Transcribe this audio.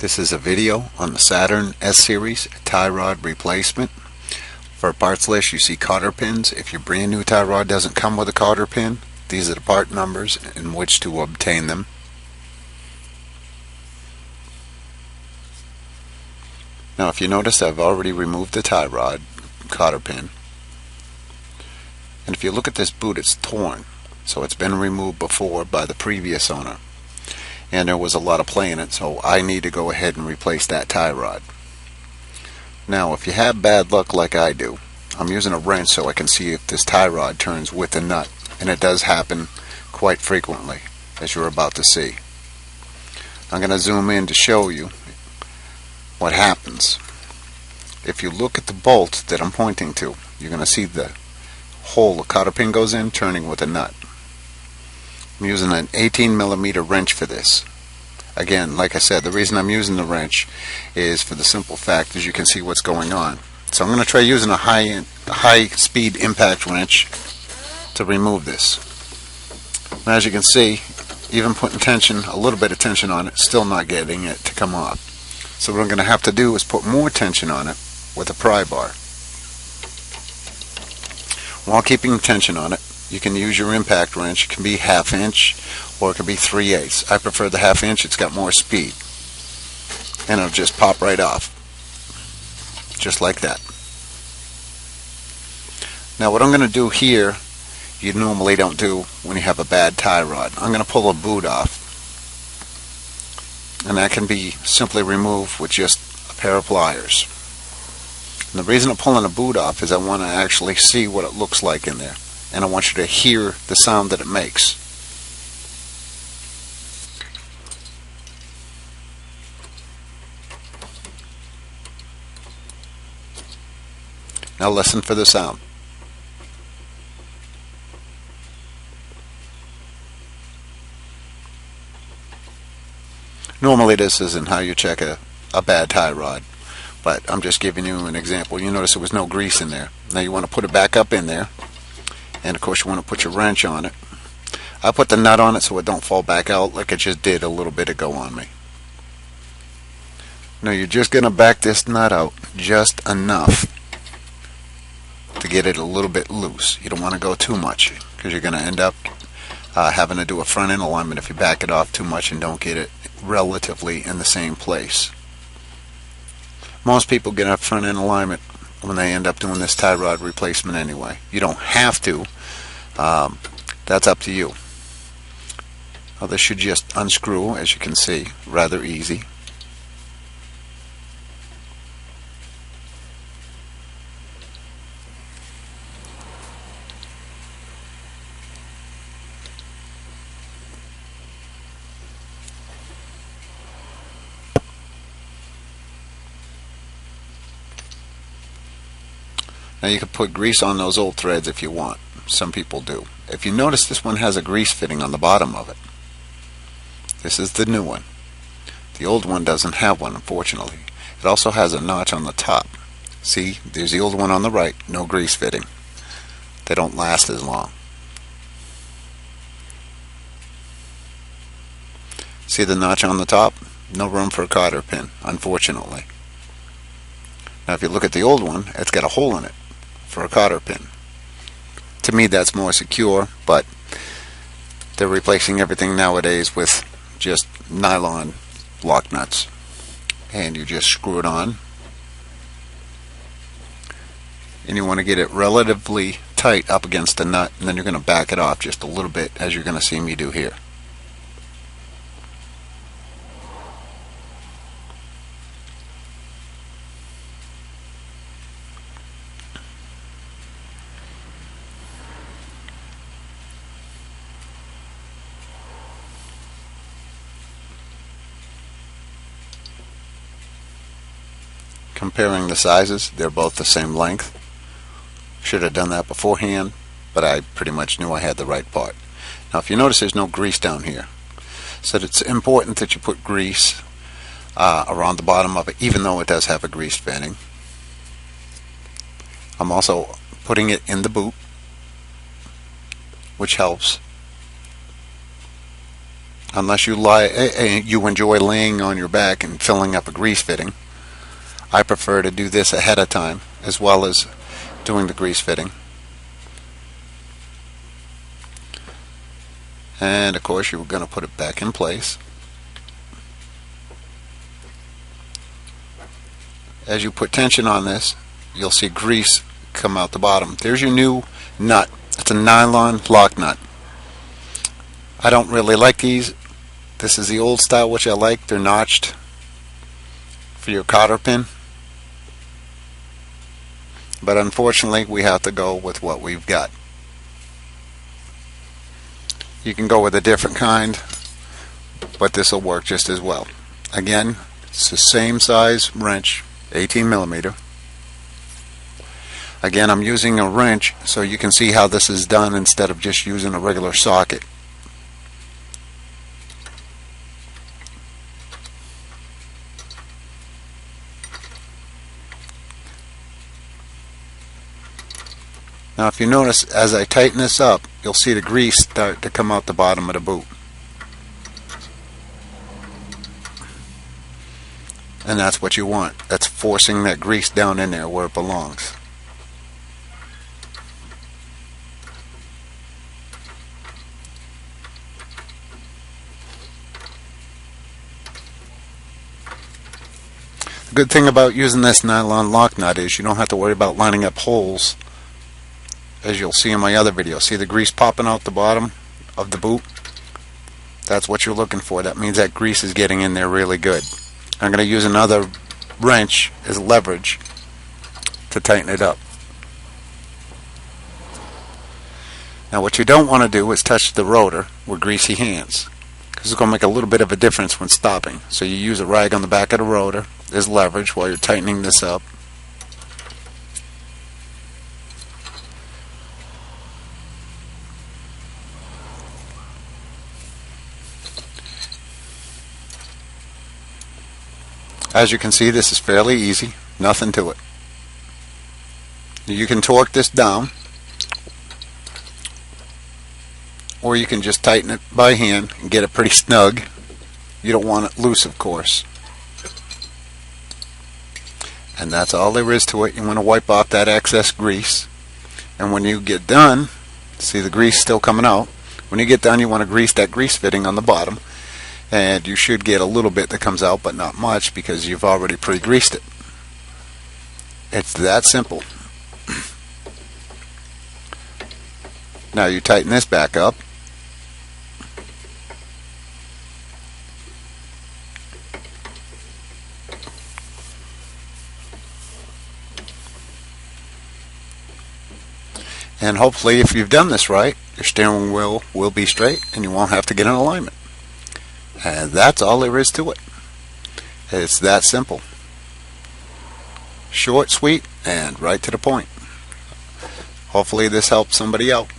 This is a video on the Saturn S-Series tie rod replacement. For a parts list, you see cotter pins. If your brand new tie rod doesn't come with a cotter pin, these are the part numbers in which to obtain them. Now if you notice, I've already removed the tie rod cotter pin. And if you look at this boot, it's torn. So it's been removed before by the previous owner. And there was a lot of play in it, so I need to go ahead and replace that tie rod. Now if you have bad luck like I do, I'm using a wrench so I can see if this tie rod turns with the nut, and it does happen quite frequently, as you're about to see. I'm going to zoom in to show you what happens. If you look at the bolt that I'm pointing to, you're going to see the hole the cotter pin goes in turning with a nut. I'm using an 18mm wrench for this. Again, like I said, the reason I'm using the wrench is for the simple fact as you can see what's going on. So I'm going to try using a high-speed impact wrench to remove this. And as you can see, even putting tension, a little bit of tension on it, still not getting it to come off. So what I'm going to have to do is put more tension on it with a pry bar. While keeping tension on it, you can use your impact wrench. It can be 1/2 inch or it can be 3/8. I prefer the 1/2 inch, it's got more speed. And it'll just pop right off. Just like that. Now what I'm going to do here, you normally don't do when you have a bad tie rod. I'm going to pull a boot off. And that can be simply removed with just a pair of pliers. And the reason I'm pulling a boot off is I want to actually see what it looks like in there. And I want you to hear the sound that it makes. Now listen for the sound. Normally this isn't how you check a bad tie rod, but I'm just giving you an example. You notice there was no grease in there. Now you want to put it back up in there, and of course you want to put your wrench on it. I put the nut on it so it don't fall back out like it just did a little bit ago on me. Now you're just going to back this nut out just enough to get it a little bit loose. You don't want to go too much because you're going to end up having to do a front end alignment if you back it off too much and don't get it relatively in the same place. Most people get a front end alignment when they end up doing this tie rod replacement anyway. You don't have to. That's up to you. Now this should just unscrew, as you can see, rather easy. Now you can put grease on those old threads if you want. Some people do. If you notice, this one has a grease fitting on the bottom of it. This is the new one. The old one doesn't have one, unfortunately. It also has a notch on the top. See, there's the old one on the right, no grease fitting. They don't last as long. See the notch on the top? No room for a cotter pin, unfortunately. Now if you look at the old one, it's got a hole in it for a cotter pin. To me that's more secure, but they're replacing everything nowadays with just nylon lock nuts. And you just screw it on. And you want to get it relatively tight up against the nut, and then you're going to back it off just a little bit, as you're going to see me do here. Comparing the sizes, they're both the same length. Should have done that beforehand, but I pretty much knew I had the right part. Now if you notice, there's no grease down here, so it's important that you put grease around the bottom of it, even though it does have a grease fitting. I'm also putting it in the boot, which helps. unless you you enjoy laying on your back and filling up a grease fitting. I prefer to do this ahead of time as well as doing the grease fitting. And of course you're going to put it back in place. As you put tension on this, you'll see grease come out the bottom. There's your new nut. It's a nylon lock nut. I don't really like these. This is the old style, which I like. They're notched for your cotter pin. But unfortunately, we have to go with what we've got. You can go with a different kind, but this will work just as well. Again, it's the same size wrench, 18 millimeter. Again, I'm using a wrench so you can see how this is done instead of just using a regular socket. Now if you notice, as I tighten this up, you'll see the grease start to come out the bottom of the boot. And that's what you want. That's forcing that grease down in there where it belongs. The good thing about using this nylon lock nut is you don't have to worry about lining up holes, as you'll see in my other video. See the grease popping out the bottom of the boot? That's what you're looking for. That means that grease is getting in there really good. I'm going to use another wrench as leverage to tighten it up. Now what you don't want to do is touch the rotor with greasy hands, because it's going to make a little bit of a difference when stopping. So you use a rag on the back of the rotor as leverage while you're tightening this up. As you can see, this is fairly easy, nothing to it. You can torque this down, or you can just tighten it by hand and get it pretty snug. You don't want it loose, of course. And that's all there is to it. You want to wipe off that excess grease, and when you get done, see the grease still coming out. When you get done, you want to grease that grease fitting on the bottom. And you should get a little bit that comes out, but not much, because you've already pre-greased it. It's that simple. Now you tighten this back up. And hopefully, if you've done this right, your steering wheel will be straight and you won't have to get in alignment. And that's all there is to it. It's that simple. Short, sweet, and right to the point. Hopefully this helps somebody out.